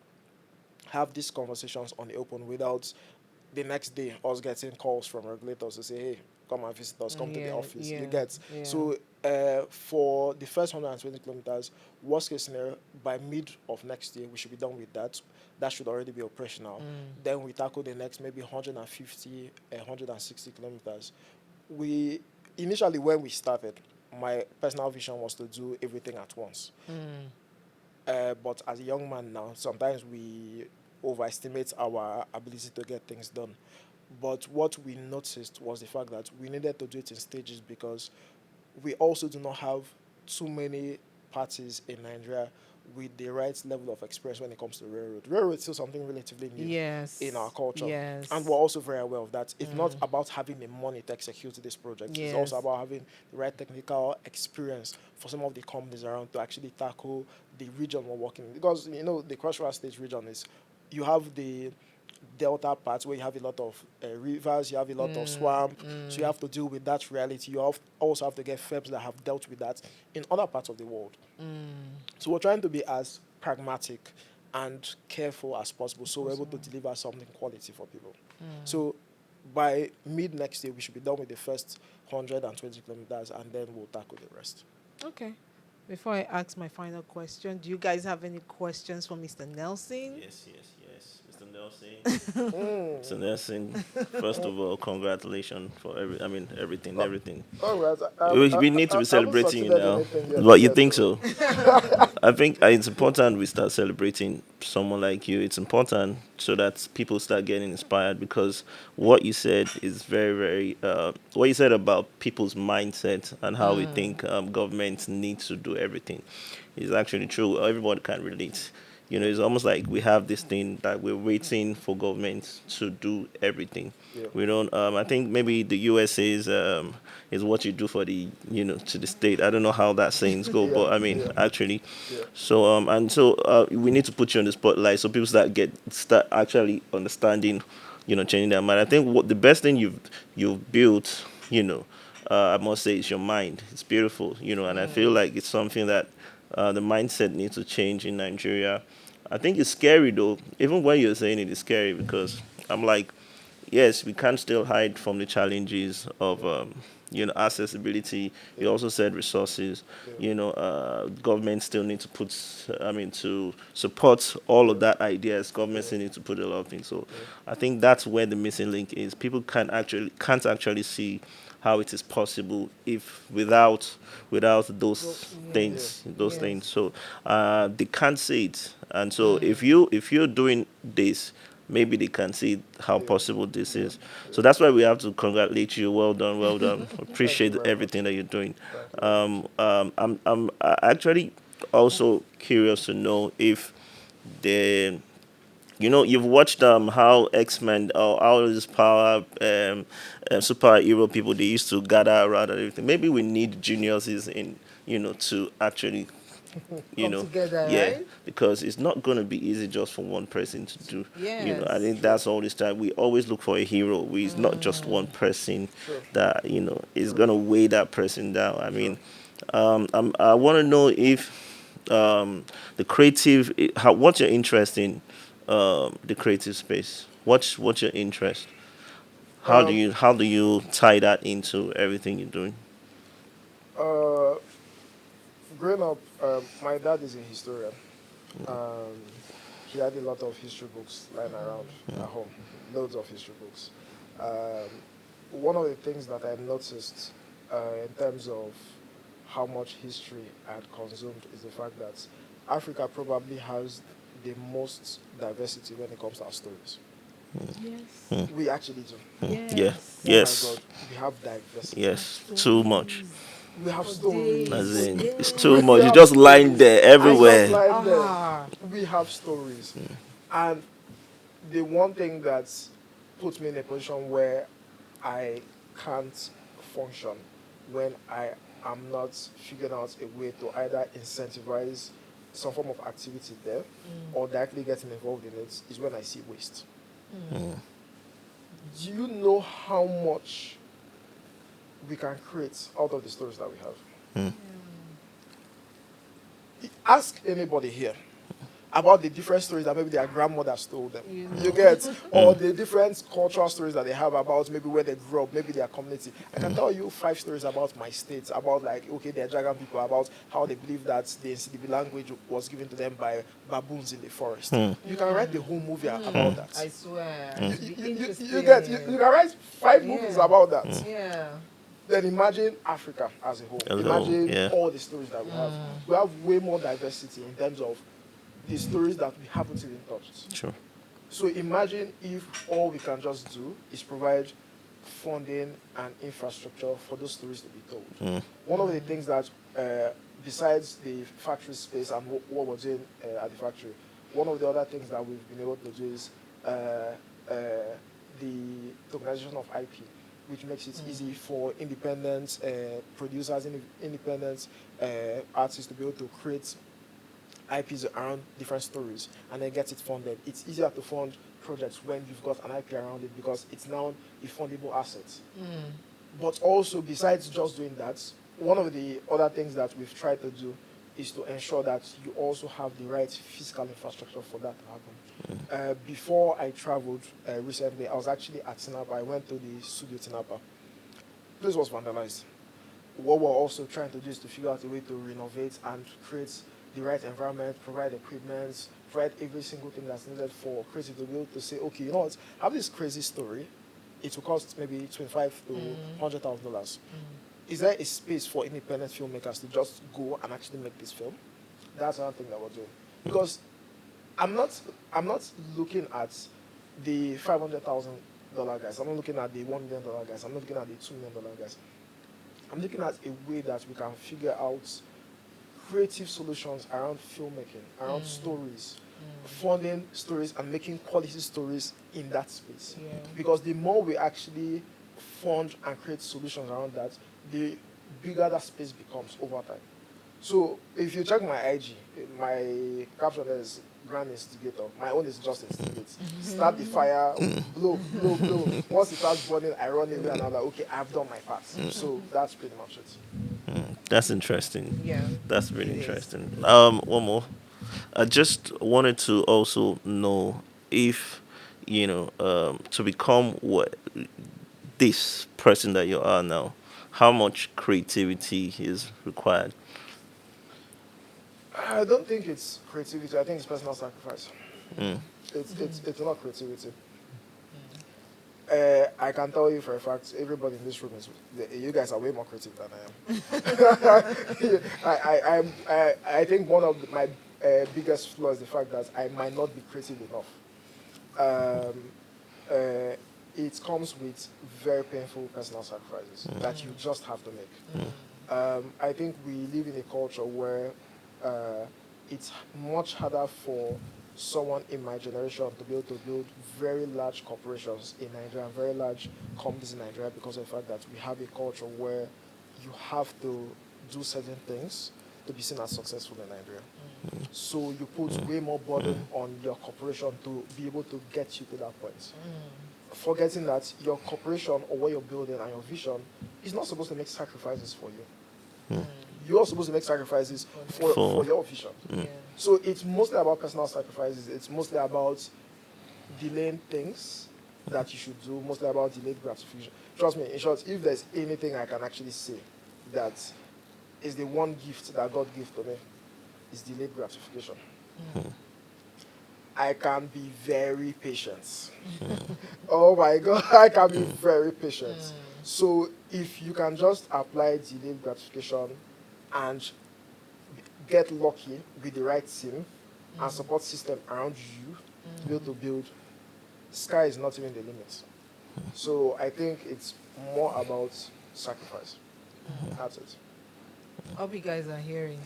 have these conversations on the open without the next day us getting calls from regulators to say, hey, come and visit us, come to the office. You get. So for the first 120 kilometers, worst case scenario, by mid of next year, we should be done with that. That should already be operational. Then we tackle the next maybe 150, 160 kilometers. Initially when we started, my personal vision was to do everything at once. But as a young man now, sometimes we overestimate our ability to get things done. But what we noticed was the fact that we needed to do it in stages because we also do not have too many parties in Nigeria with the right level of experience when it comes to railroad. Railroad is still something relatively new Yes. in our culture. Yes. And we're also very aware of that. It's not about having the money to execute this project. It's also Yes. about having the right technical experience for some of the companies around to actually tackle the region we're working in. Because, the Cross River State region is, you have the delta parts where you have a lot of rivers, you have a lot of swamp, so you have to deal with that reality. Also have to get firms that have dealt with that in other parts of the world. So we're trying to be as pragmatic and careful as possible so we're able to deliver something quality for people. So by mid next year, we should be done with the first 120 kilometers and then we'll tackle the rest. Okay. Before I ask my final question, do you guys have any questions for Mr. Nelson? Yes. Mr. Nelson. Mr. Nelson, first of all, congratulations for everything. All right. We need to be celebrating you now. But But you think so? I think it's important we start celebrating someone like you. It's important so that people start getting inspired because what you said is very, very, what you said about people's mindset and how we think governments need to do everything is actually true. Everybody can relate. It's almost like we have this thing that we're waiting for government to do everything. Yeah. We don't. I think maybe the US is what you do for the to the state. I don't know how that sayings go, Yeah, but I mean yeah. actually. Yeah. So we need to put you on the spotlight so people start actually understanding, changing their mind. I think what the best thing you've built, I must say, is your mind. It's beautiful, and I feel like it's something that the mindset needs to change in Nigeria. I think it's scary though. Even when you're saying it is scary because I'm like, yes, we can't still hide from the challenges of accessibility. You also said resources. Government still need to to support all of that ideas. Government still need to put a lot of things. So I think that's where the missing link is. People can't actually see how it is possible if without those things. So they can't see it. And so if you're doing this, maybe they can see how possible this is. So that's why we have to congratulate you. Well done, well done. Appreciate everything that you're doing. I'm actually also curious to know if the you've watched how X-Men or all these power superhero people they used to gather around and everything. Maybe we need geniuses in to actually Come together, yeah, right? because it's not going to be easy just for one person to do. Yes. I think that's all this time. We always look for a hero. It's not just one person that is going to weigh that person down. I mean, I want to know if the creative, what's your interest in the creative space? What's your interest? How do you tie that into everything you're doing? Growing up, my dad is a historian. He had a lot of history books lying around at home, loads of history books. One of the things that I noticed in terms of how much history I had consumed is the fact that Africa probably has the most diversity when it comes to our stories. Yes. We actually do. Yeah. Oh Yes. my God, we have diversity. Yes. Too much. We have stories. As in, it's too much. You just lying there everywhere. We have stories. And the one thing that puts me in a position where I can't function when I am not figuring out a way to either incentivize some form of activity there or directly getting involved in it is when I see waste. Do you know how much we can create out of the stories that we have? Ask anybody here about the different stories that maybe their grandmothers told them. You get? Or the different cultural stories that they have about maybe where they grew up, maybe their community. I can tell you 5 stories about my state, about they're Dragon people, about how they believe that the Nsilibi language was given to them by baboons in the forest. You can write the whole movie about that. I swear. You get? You can write 5 movies about that. Yeah. Then imagine Africa as a whole. Imagine all the stories that we have. We have way more diversity in terms of the stories that we haven't even touched. Sure. So imagine if all we can just do is provide funding and infrastructure for those stories to be told. One of the things that, besides the factory space and what we're doing at the factory, one of the other things that we've been able to do is the tokenization of IP, which makes it easy for independent producers, independent artists to be able to create IPs around different stories and then get it funded. It's easier to fund projects when you've got an IP around it because it's now a fundable asset. But also, besides just doing that, one of the other things that we've tried to do is to ensure that you also have the right physical infrastructure for that to happen. Before I traveled recently, I was actually at Tinapa. I went to the studio Tinapa. The place was vandalized. What we're also trying to do is to figure out a way to renovate and create the right environment, provide equipment, provide every single thing that's needed for creative to be able to say, okay, you know what, I have this crazy story. It will cost maybe $25 to $100,000. Is there a space for independent filmmakers to just go and actually make this film? That's another thing that we're doing. Because I'm not looking at the $500,000 guys. I'm not looking at the $1 million guys. I'm not looking at the $2 million guys. I'm looking at a way that we can figure out creative solutions around filmmaking, around stories, funding stories and making quality stories in that space. Yeah. Because the more we actually fund and create solutions around that, the bigger that space becomes over time. So if you check my IG, my caption is grand instigator. My own is just instigate. Start the fire, blow. Once it starts burning, I run away and I'm like, okay, I've done my part. So that's pretty much it. That's interesting. Yeah. That's really It is. interesting. One more. I just wanted to also know if, to become what this person that you are now, how much creativity is required. I don't think it's creativity. I think it's personal sacrifice. It's not creativity. I can tell you for a fact, everybody in this room you guys are way more creative than I am. I think one of my biggest flaws is the fact that I might not be creative enough. It comes with very painful personal sacrifices that you just have to make. I think we live in a culture where it's much harder for someone in my generation to be able to build very large corporations in Nigeria, very large companies in Nigeria, because of the fact that we have a culture where you have to do certain things to be seen as successful in Nigeria. So you put way more burden on your corporation to be able to get you to that point. Forgetting that your corporation or what you're building and your vision is not supposed to make sacrifices for you. You're supposed to make sacrifices for your vision. Yeah. So it's mostly about personal sacrifices. It's mostly about delaying things that you should do, mostly about delayed gratification. Trust me, in short, if there's anything I can actually say that is the one gift that God gave to me, is delayed gratification. I can be very patient. Oh my God, I can be very patient. So if you can just apply delayed gratification and get lucky with the right team and support system around you to be able to build, sky is not even the limit. So I think it's more about sacrifice. That's it. I hope you guys are hearing.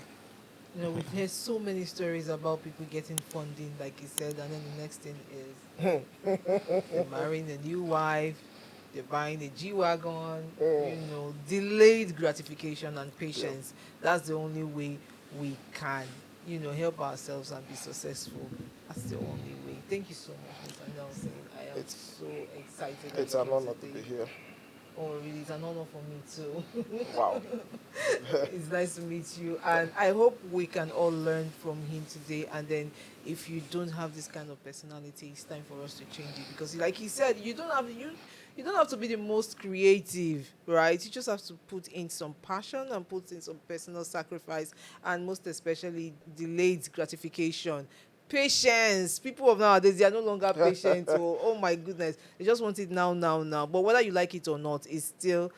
We've heard so many stories about people getting funding, like you said, and then the next thing is they're marrying a new wife, they're buying a G-Wagon, delayed gratification and patience. That's the only way we can, help ourselves and be successful. That's the only way. Thank you so much, Mr. Nelson. I am so excited. It's an honor to be here. Oh, really? It's an honor for me too. Wow. It's nice to meet you, and I hope we can all learn from him today. And then, if you don't have this kind of personality, it's time for us to change it. Because, like he said, you don't have to be the most creative, right? You just have to put in some passion and put in some personal sacrifice, and most especially delayed gratification. Patience. People of nowadays, they are no longer patient. Oh my goodness, they just want it now. But whether you like it or not, it's still,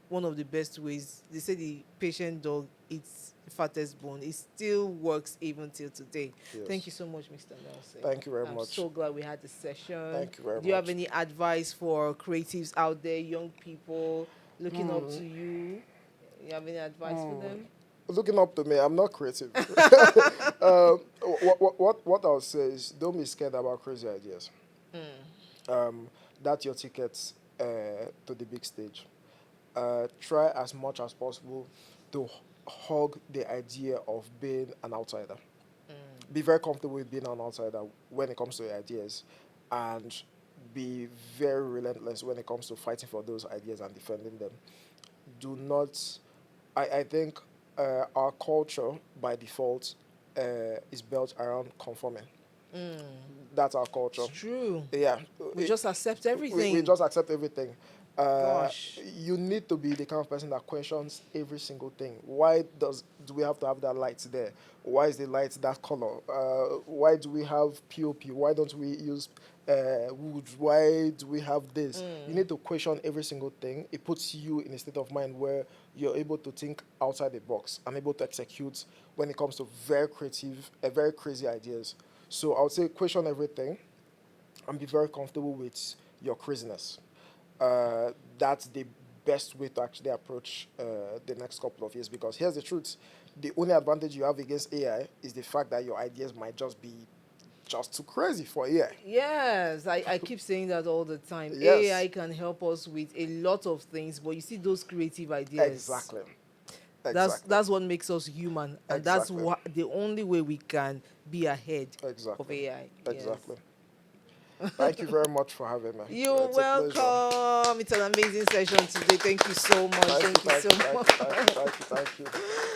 one of the best ways. They say the patient dog eats the fattest bone. It still works even till today. Yes. Thank you so much, Mr. Nelson. Thank you very I'm much. so glad we had this session. Thank you very much. Do you have any advice for creatives out there, young people looking up to you? You have any advice for them? Looking up to me, I'm not creative. What I'll say is, don't be scared about crazy ideas. That's your ticket to the big stage. Try as much as possible to hug the idea of being an outsider. Be very comfortable with being an outsider when it comes to your ideas, and be very relentless when it comes to fighting for those ideas and defending them. Do not, I think our culture by default is built around conforming. That's our culture. It's true. Yeah. We just accept everything. We just accept everything. Gosh. You need to be the kind of person that questions every single thing. Why do we have to have that light there? Why is the light that color? Why do we have POP? Why don't we use wood? Why do we have this? You need to question every single thing. It puts you in a state of mind where you're able to think outside the box and able to execute when it comes to very creative, very crazy ideas. So I would say question everything and be very comfortable with your craziness. That's the best way to actually approach the next couple of years, because here's the truth. The only advantage you have against AI is the fact that your ideas might just be just too crazy for AI. Yes, I keep saying that all the time. Yes. AI can help us with a lot of things, but you see those creative ideas. Exactly. That's what makes us human, and that's Exactly. what the only way we can be ahead Exactly. of AI. Exactly. Thank you very much for having me. You're It's a pleasure. welcome. It's an amazing session today. Thank you so much. Thank you so much. Thank you.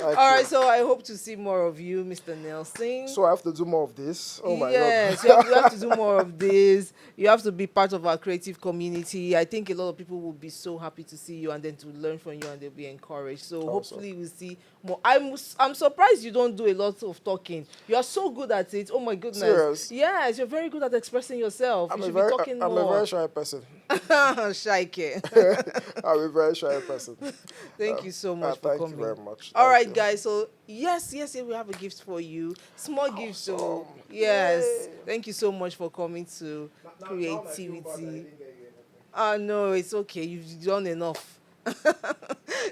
All right, so I hope to see more of you, Mr. Nelson. So I have to do more of this. Oh my Yes, God. you have to do more of this. You have to be part of our creative community. I think a lot of people will be so happy to see you and then to learn from you, and they'll be encouraged. So hopefully we'll see more. I'm surprised you don't do a lot of talking. You are so good at it. Oh my goodness. Serious? Yes, you're very good at expressing yourself. You should be talking I'm a more. very shy person. Shike. I'm a very shy person. Thank you so much for Thank coming. you very much. All Thank right, you. guys. So yes, we have a gift for you. Small gift. So Awesome. yes, Yay. thank you so much for coming to Creativity. Now I didn't get you anything. Oh no, it's okay. You've done enough.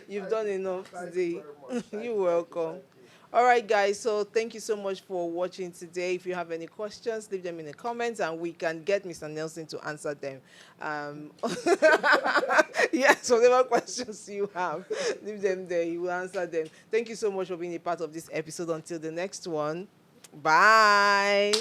You've done enough Thank today. you very much. Thank You're you, welcome. thank you. All right, guys. So thank you so much for watching today. If you have any questions, leave them in the comments, and we can get Mr. Nelson to answer them. Yes, whatever questions you have, leave them there. He will answer them. Thank you so much for being a part of this episode. Until the next one, bye.